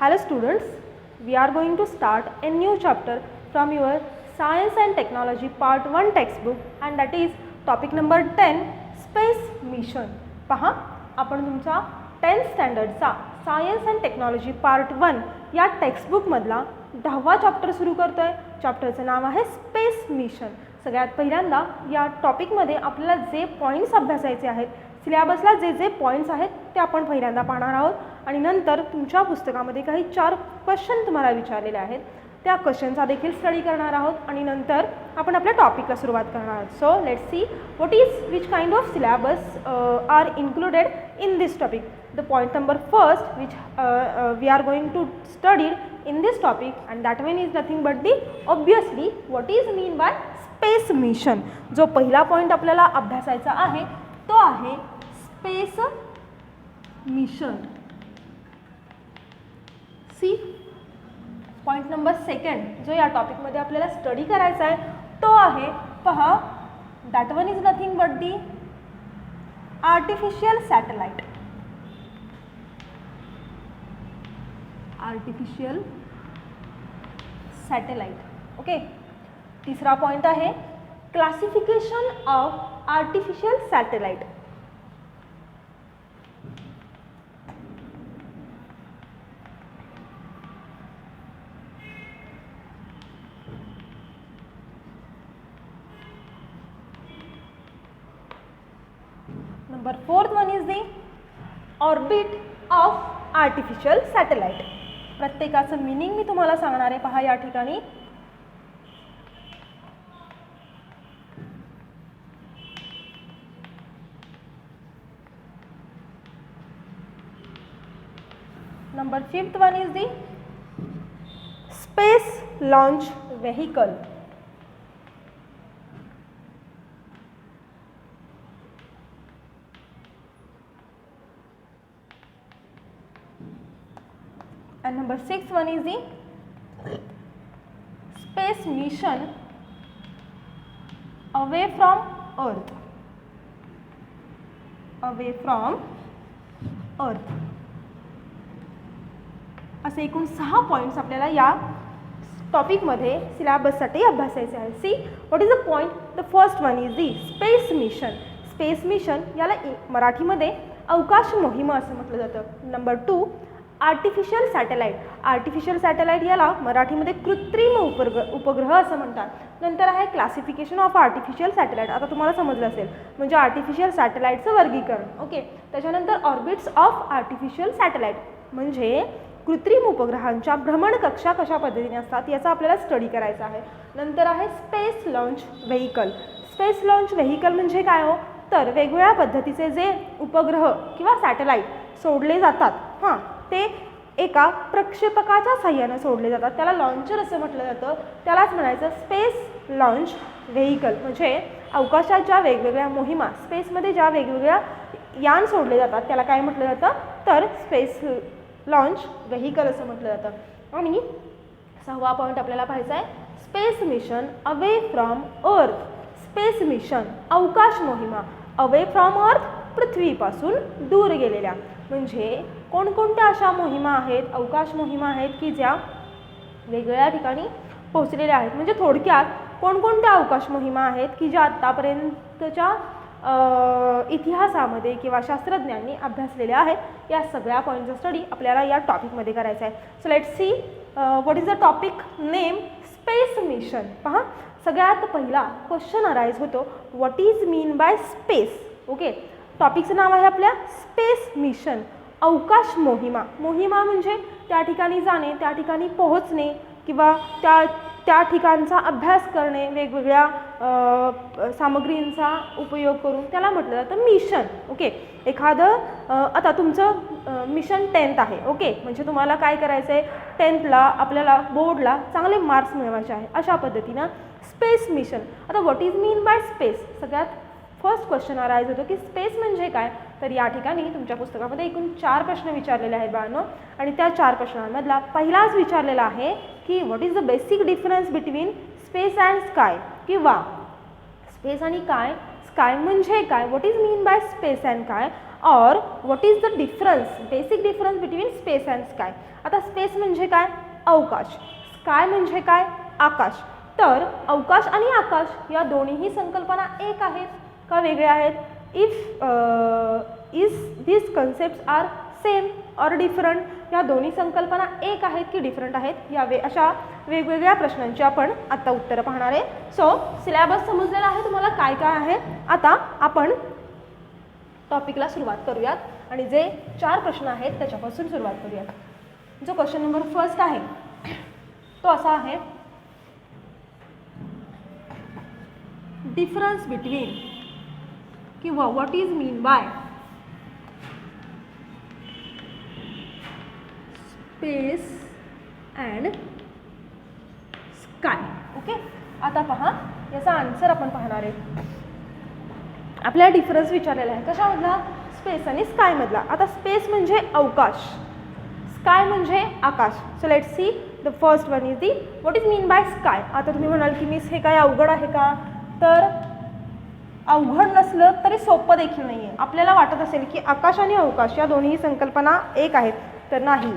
Hello students, we are going to start a new chapter from your Science and Technology Part 1 textbook, and that is topic number 10 Space Mission. पहा, आपण तुमचा 10th स्टँडर्डचा science and technology part 1 या टेक्स्टबुकमधला 10वा chapter सुरू करतोय. चॅप्टरचं नाव आहे space mission. सगळ्यात पहिल्यांदा या टॉपिकमध्ये आपल्याला जे पॉईंट्स अभ्यासायचे आहेत, सिलेबसला जे जे पॉईंट्स आहेत ते आपण पहिल्यांदा पाहणार आहोत आणि नंतर तुमच्या पुस्तकामध्ये काही 4 क्वेश्चन तुम्हाला विचारलेले आहेत, त्या क्वेश्चनचा देखील स्टडी करणार आहोत आणि नंतर आपण आपल्या टॉपिकला सुरुवात करणार आहोत. So let's see what is which kind of syllabus are included in this topic. The point number first which we are going to study in this topic, and that one is nothing but the obviously what is mean by space mission. जो पहिला point आपल्याला अभ्यासायचा आहे तो आहे space mission. See point number second जो या topic मध्ये आपल्याला स्टडी करायचा आहे तो आहे, पहा, that one is nothing but the artificial satellite. Artificial satellite. Okay. तिसरा पॉइंट आहे classification of artificial satellite. Number 4th one is the orbit of artificial satellite. प्रत्येकाचं मीनिंग मी तुम्हाला सांगणार आहे. पहा या ठिकाणी number 5th one is the space launch vehicle. And number 6th one is the space mission away from earth. Away from earth. असे एकूण 6 points आपल्याला या टॉपिकमध्ये सिलेबससाठी अभ्यासायचे आहे. C what is the point. The first one is the space mission. Space mission याला मराठीमध्ये अवकाश मोहीम असं म्हटलं जातं. Number 2 artificial satellite. Artificial satellite याला मराठीमध्ये कृत्रिम उपग्रह असं म्हणतात. नंतर आहे क्लासिफिकेशन ऑफ आर्टिफिशियल सॅटेलाइट. आता तुम्हाला समजलं असेल, म्हणजे आर्टिफिशियल सॅटेलाइटचं वर्गीकरण. ओके. त्याच्यानंतर ऑर्बिट्स ऑफ आर्टिफिशियल सॅटेलाइट म्हणजे कृत्रिम उपग्रहांच्या भ्रमणकक्षा कशा पद्धतीने असतात याचा आपल्याला स्टडी करायचा आहे. नंतर आहे space launch vehicle. Space launch vehicle म्हणजे काय हो, तर वेगवेगळ्या पद्धतीचे जे उपग्रह किंवा सॅटेलाइट सोडले जातात, हां, ते एका प्रक्षेपकाच्या साह्याने सोडले जातात. त्याला लॉन्चर असं म्हटलं जातं. त्यालाच म्हणायचं स्पेस लॉन्च व्हेकल. म्हणजे अवकाशात ज्या वेगवेगळ्या मोहिमा, स्पेसमध्ये ज्या वेगवेगळ्या यान सोडले जातात त्याला काय म्हटलं जातं, तर स्पेस लॉन्च व्हेकल असं म्हटलं जातं. आणि 6वा पॉईंट आपल्याला पाहायचा आहे स्पेस मिशन अवे फ्रॉम अर्थ. स्पेस मिशन अवकाश मोहिमा. अवे फ्रॉम अर्थ पृथ्वीपासून दूर गेलेल्या. म्हणजे कोणकोणत्या अशा मोहिमा आहेत, अवकाश मोहिमा आहेत की ज्या वेगवेगळ्या ठिकाणी पोहोचलेल्या आहेत. म्हणजे थोडक्यात कोणकोणत्या अवकाश मोहिमा आहेत की ज्या आत्तापर्यंतच्या इतिहासामध्ये किंवा शास्त्रज्ञांनी अभ्यासलेल्या आहेत. या सगळ्या पॉईंटचा स्टडी आपल्याला या टॉपिकमध्ये करायचा आहे. So let's see what is the topic name space mission. पहा, सगळ्यात पहिला क्वेश्चन अराईज होतो, what is mean by space. Okay. टॉपिकचं नाव आहे आपल्या स्पेस मिशन, अवकाश मोहिमा. मोहिमा म्हणजे त्या ठिकाणी जाणे, त्या ठिकाणी पोहोचणे किंवा त्या ठिकाणचा अभ्यास करणे, वेगवेगळ्या सामग्रींचा उपयोग करून त्याला म्हटलं जातं मिशन. ओके. एखादं आता तुमचं मिशन 10th आहे. ओके. म्हणजे तुम्हाला काय करायचं आहे, 10thला आपल्याला बोर्डला चांगले मार्क्स मिळवायचे आहे. अशा पद्धतीनं स्पेस मिशन. आता what is mean by space. सगळ्यात फर्स्ट क्वेश्चन अराईज होतो की स्पेस म्हणजे काय. तर या ठिकाणी तुमच्या पुस्तकामध्ये एकूण 4 प्रश्न विचारलेले आहेत बाळांनो, आणि त्या 4 प्रश्नांमधला पहिलाच विचारलेला आहे की what is the basic difference between space and sky, किंवा स्पेस आणि काय स्काय म्हणजे काय, what is mean by space and काय, और what is the difference, basic difference between space and sky. आता स्पेस म्हणजे काय, अवकाश, स्काय म्हणजे काय, आकाश. तर अवकाश आणि आकाश या दोन्हीही संकल्पना एक आहेत का वेगळ्या आहेत. Is this concepts are same और डिफरंट, या दोन्ही संकल्पना एक आहेत की डिफरंट आहेत, या अशा वेगवेगळ्या प्रश्नांची आपण आता उत्तरं पाहणार आहे. सो सिलेबस समजलेला आहे तुम्हाला काय काय आहे. आता आपण टॉपिकला सुरुवात करूयात आणि जे 4 प्रश्न आहेत त्याच्यापासून सुरुवात करूयात. जो क्वेश्चन नंबर फर्स्ट आहे तो असा आहे, डिफरन्स बिटवीन किंवा what is mean by space and sky. Okay, आता पहा याचा आन्सर आपण पाहणार आहे. आपल्याला डिफरन्स विचारलेला आहे कशामधला, स्पेस आणि स्कायमधला. आता स्पेस म्हणजे अवकाश, स्काय म्हणजे आकाश. So let's see the first one is the what is mean by sky. आता तुम्ही म्हणाल की मिस हे काय अवघड आहे का, तर अवघड नसलं तरी सोपं देखील नाही आहे. आपल्याला वाटत असेल की आकाश आणि अवकाश या दोन्ही संकल्पना एक आहेत, तर नाही.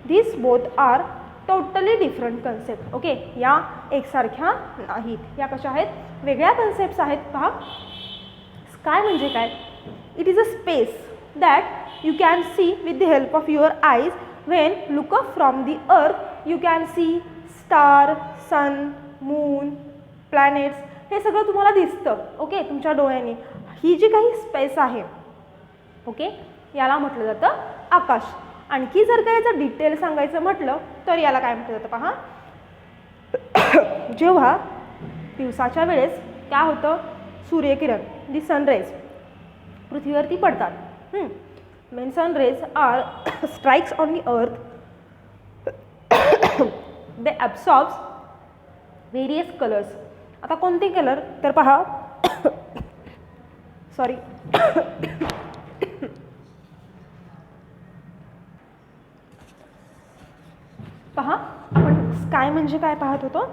these both are totally different concept. Okay, या एकसारख्या नाहीत, या कशा आहेत, वेगळ्या कन्सेप्ट्स आहेत. पहा, स्काय म्हणजे काय, it is a space that you can see with the help of your eyes. When look up from the earth you can see star, sun, moon, planets, हे सगळं तुम्हाला दिसतं. ओके, तुमच्या डोळ्याने. ही जी काही स्पेस आहे, ओके, याला म्हटलं जातं आकाश. आणखी जर का याचं डिटेल सांगायचं म्हटलं तर याला काय म्हटलं जातं पहा, जेव्हा दिवसाच्या वेळेस काय होतं, सूर्यकिरण, दी सनरेज पृथ्वीवरती पडतात. Main sunrays are strikes on the earth, they absorbs various colours. आता कोणते कलर, तर पहा सॉरी पहा, आपण स्काय म्हणजे काय पाहत होतो.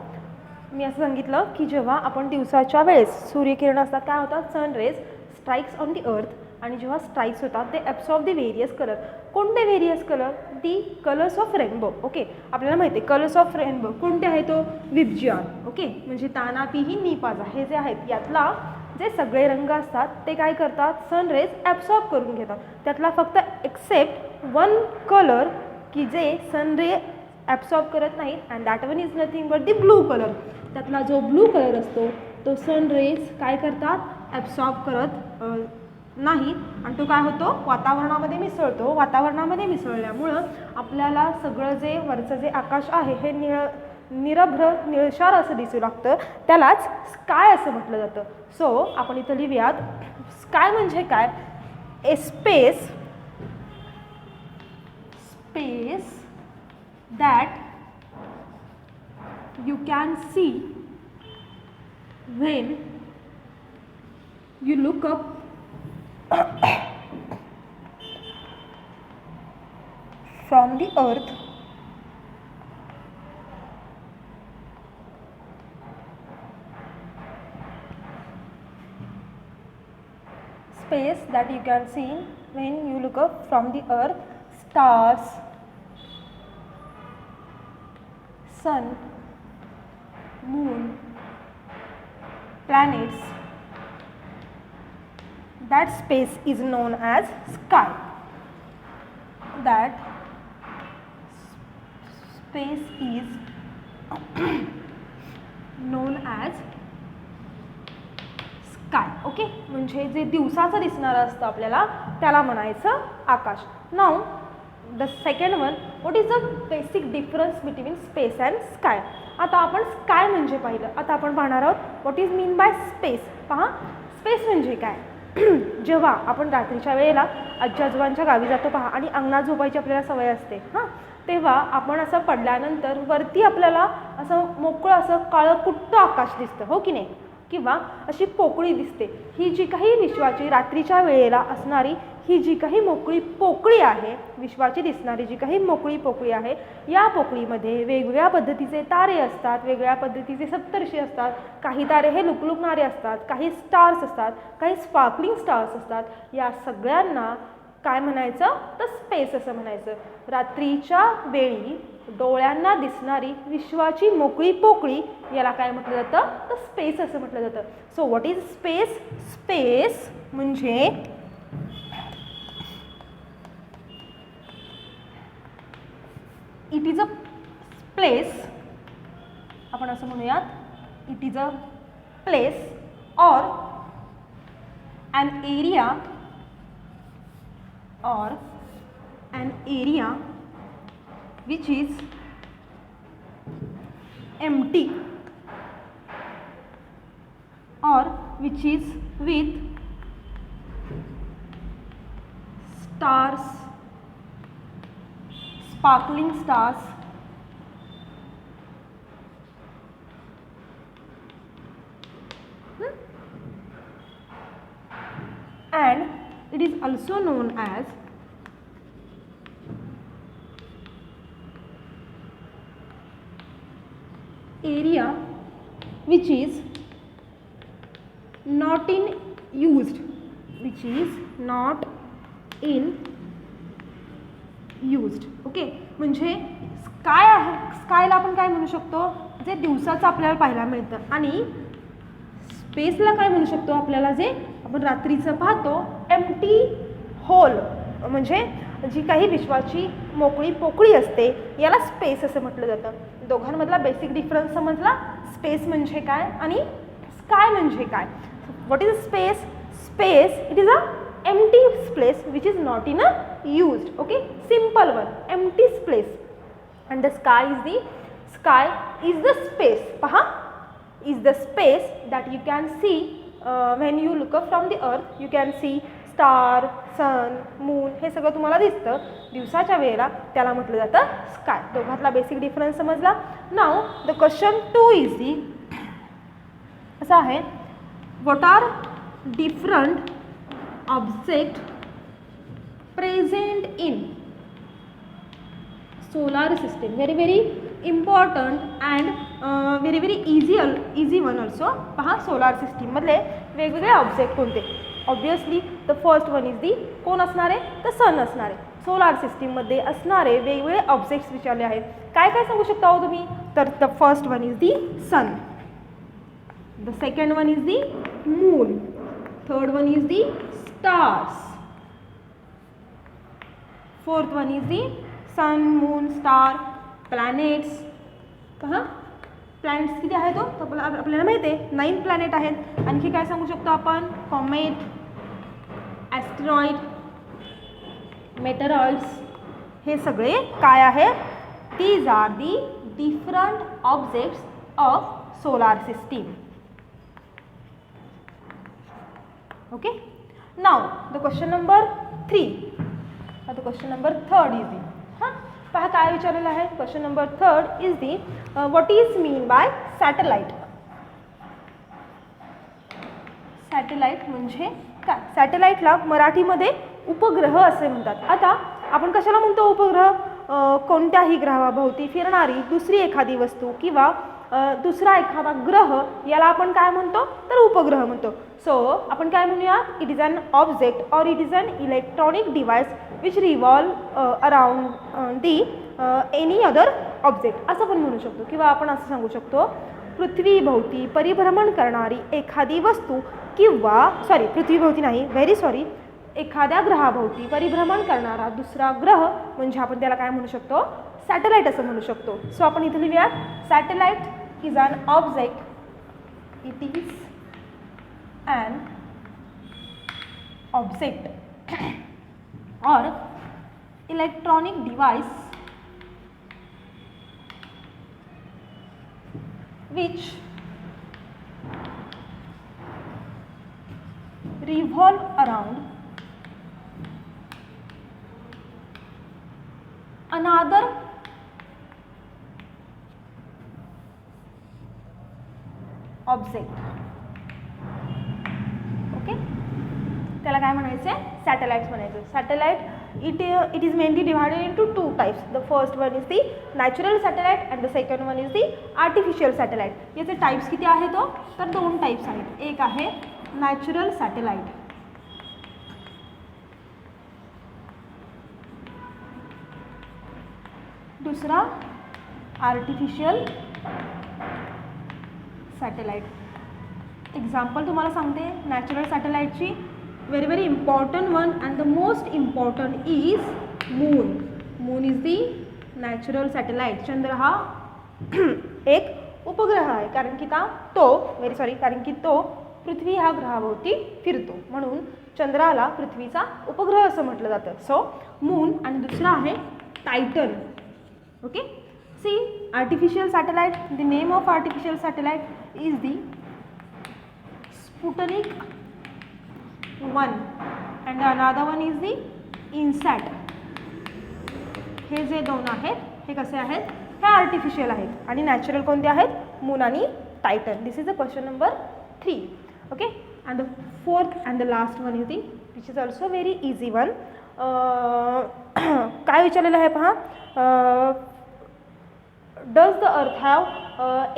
मी असं सांगितलं की जेव्हा आपण दिवसाच्या वेळेस सूर्यकिरण असतात काय होतात, सनरेज स्ट्राइक्स ऑन दी अर्थ, आणि जेव्हा स्ट्राइक्स होतात ते ॲब्सॉर्ब दी व्हेरियस कलर. कोणते various colour, the colours of rainbow. Okay, आपल्याला माहिती आहे कलर्स ऑफ रेनबो कोणते आहे, तो विब्जियॉन. ओके, म्हणजे तानापीही निपाजा, हे जे आहेत यातला जे सगळे रंग असतात ते काय करतात, सनरेज ॲब्सॉर्ब करून घेतात. त्यातला फक्त एक्सेप्ट वन कलर की जे सनरे ॲब्सॉर्ब करत नाहीत, and that one is nothing but the blue colour. त्यातला जो ब्लू कलर असतो तो सनरेज काय करतात, ॲब्सॉर्ब करत नाही, आणि तो काय होतो, वातावरणामध्ये मिसळतो. वातावरणामध्ये मिसळल्यामुळं आपल्याला सगळं जे वरचं जे आकाश आहे हे निरभ्र निळशार असं दिसू लागतं, त्यालाच स्काय असं म्हटलं जातं. सो आपण इथं लिहूयात, स्काय म्हणजे काय, ए space that you can see when you look up from the earth space that you can see when you look up from the earth, stars, sun, moon, planets, that space is known as sky. That space is known as sky. Okay, म्हणजे जे दिवसाचं दिसणारं असतं आपल्याला त्याला म्हणायचं आकाश. Now the second one, what is the basic difference between space and sky. आता आपण स्काय म्हणजे पाहिलं, आता आपण पाहणार आहोत what is mean by space. पहा, स्पेस म्हणजे काय, जेव्हा आपण रात्रीच्या वेळेला आजी आजोबांच्या गावी जातो पहा, आणि अंगणात झोपायची आपल्याला सवय असते, तेव्हा आपण असं पडल्यानंतर वरती आपल्याला असं मोकळं असं काळं कुट्ट आकाश दिसतं, हो की नाही, किंवा अशी पोकळी दिसते. ही जी काही विश्वाची रात्रीच्या वेळेला असणारी ही जी काही मोकळी पोकळी आहे, विश्वाची दिसणारी जी काही मोकळी पोकळी आहे, या पोकळीमध्ये वेगवेगळ्या पद्धतीचे तारे असतात, वेगवेगळ्या पद्धतीचे सप्तर्षी असतात. काही तारे हे लुकलुकणारे असतात, काही स्टार्स असतात, काही स्पार्कलिंग स्टार्स असतात. या सगळ्यांना काय म्हणायचं तर स्पेस असं म्हणायचं. रात्रीच्या वेळी डोळ्यांना दिसणारी विश्वाची मोकळी पोकळी याला काय म्हटलं जातं तर स्पेस असं म्हटलं जातं. So what is space? Space म्हणजे इट इज अ प्लेस, आपण असं म्हणूयात, इट इज अ प्लेस और an area which is empty or which is with stars, sparkling stars, and it is also known as area which is not in used, which is not in used. Okay, म्हणजे sky आहे, स्कायला आपण काय म्हणू शकतो जे दिवसाचं आपल्याला पाहायला मिळतं, आणि स्पेसला काय म्हणू शकतो आपल्याला जे आपण रात्रीचं पाहतो एम्प्टी होल, म्हणजे जी काही विश्वाची मोकळी पोकळी असते याला स्पेस असं म्हटलं जातं. दोघांमधला बेसिक डिफरन्स समजला. स्पेस म्हणजे काय आणि स्काय म्हणजे काय. What is space? Space it is a empty place which is not in a used. Okay, simple one, empty place. And the sky is the space, paha, is the space that you can see when you look up from the earth. You can see star, sun, moon, हे सगळं तुम्हाला दिसतं दिवसाच्या वेळेला, त्याला म्हटलं जातं sky. दोघातला बेसिक डिफरन्स समजला. Now the question 2 is the असं आहे, what are different object present in solar system? Very important and very easy one also. पहा, सोलार सिस्टीम मधले वेगवेगळे ऑब्जेक्ट कोणते. Obviously the first one is दी कोण असणार आहे तर सन असणार आहे. सोलार सिस्टीममध्ये असणारे वेगवेगळे ऑब्जेक्ट्स विचारले आहेत. काय काय सांगू शकता हो तुम्ही? तर the first one is the sun, the second one is the moon, third one is the stars, fourth one is the sun, moon, star, planets. पहा, प्लॅनेट्स किती आहेत हो? तर आपल्याला माहिती आहे 9 प्लॅनेट आहेत. आणखी काय सांगू शकतो आपण? कॉमेट, ॲस्टेरॉइड, मेटेरॉइड्स, हे सगळे काय आहेत? These are the different objects of solar system. Okay, now the question number 3. आता क्वेश्चन नंबर 3 इज दी, हां पहा काय विचारलेलं आहे. Question number 3 is the what is mean by satellite. Satellite म्हणजे काय? सॅटेलाइटला मराठीमध्ये उपग्रह असे म्हणतात. आता आपण कशाला म्हणतो उपग्रह? कोणत्याही ग्रहाभोवती फिरणारी दुसरी एखादी वस्तू किंवा दुसरा एखादा ग्रह याला आपण काय म्हणतो तर उपग्रह म्हणतो. सो आपण काय म्हणूया? It is an object or it is an electronic device which revolve around the any other object असं पण म्हणू शकतो. किंवा आपण असं सांगू शकतो पृथ्वीभोवती परिभ्रमण करणारी एखादी वस्तू किंवा पृथ्वीभोवती नाही, व्हेरी सॉरी, एखाद्या ग्रहाभोवती परिभ्रमण करणारा दुसरा ग्रह म्हणजे आपण त्याला काय म्हणू शकतो? सॅटेलाइट असं म्हणू शकतो. सो आपण इथे लिहूयात, satellite is an object, it is an object or electronic device which revolve around another object. त्याला काय म्हणायचं आहे, सॅटेलाइट्स म्हणायचं. Satellite it is mainly divided into 2 types. The first one is the natural satellite and the second one is the artificial satellite. याचे types किती आहेत तो, तर 2 टाइप्स आहेत. एक आहे नॅचरल सॅटेलाइट, दुसरा आर्टिफिशियल सॅटेलाइट. एक्झाम्पल तुम्हाला सांगते नॅचरल सॅटेलाइटची. Very important one and the most important is moon. Moon is the natural satellite. चंद्र हा एक उपग्रह आहे, कारण की तो पृथ्वी ह्या ग्रहाभोवती फिरतो, म्हणून चंद्राला पृथ्वीचा उपग्रह असं म्हटलं जातं. So moon. आणि दुसरा आहे Titan. Okay, see artificial satellite, the name of artificial satellite is the Sputnik 1 and another one is the INSAT. हे जे 2 आहेत हे कसे आहेत, हे आर्टिफिशियल आहेत. आणि नॅचरल कोणते आहेत, मून आणि Titan. This is the question number 3. Okay, and the fourth and the last one is the which is also very easy one. काय विचारलेलं आहे पहा, does the earth have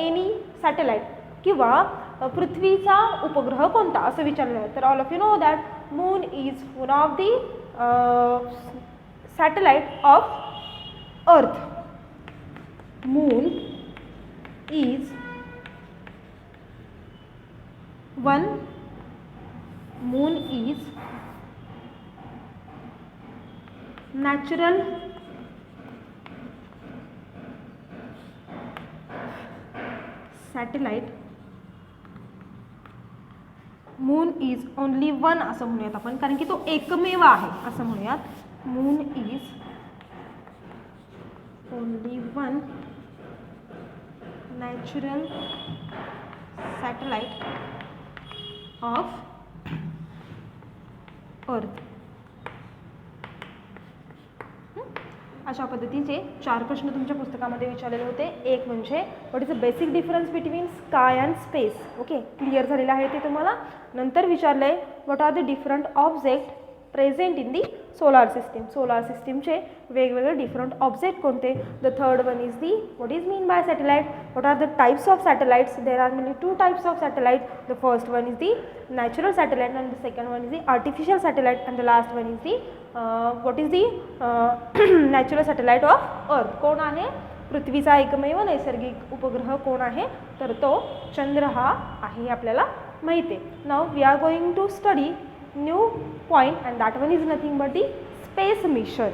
any satellite, किंवा पृथ्वीचा उपग्रह कोणता असं विचारलेलं आहे. तर all of you know that moon is one of the satellite of earth. Moon is natural satellite. Moon is only one असं म्हणूयात आपण, कारण की तो एकमेव आहे असं म्हणूयात. Moon is only one natural satellite of earth. अशा पद्धतीचे 4 प्रश्न तुमच्या पुस्तकामध्ये विचारलेले होते. एक म्हणजे what is the basic difference between sky and space. Okay, clear झालेलं आहे ते तुम्हाला. नंतर विचारलं आहे what are the different object present in the solar system. Solar सिस्टीमचे वेगवेगळे डिफरंट ऑब्जेक्ट कोणते. The third one is the what is mean by satellite, what are the types of satellites. There are many 2 types of satellite. The first one is the natural satellite and the second one is the artificial satellite and the last one is the what is the natural satellite of earth. कोण आहे, पृथ्वीचा एकमेव नैसर्गिक उपग्रह कोण आहे, तर तो चंद्र हा आहे, हे आपल्याला माहिती आहे. Now we are going to study new point and that one is nothing but the space mission.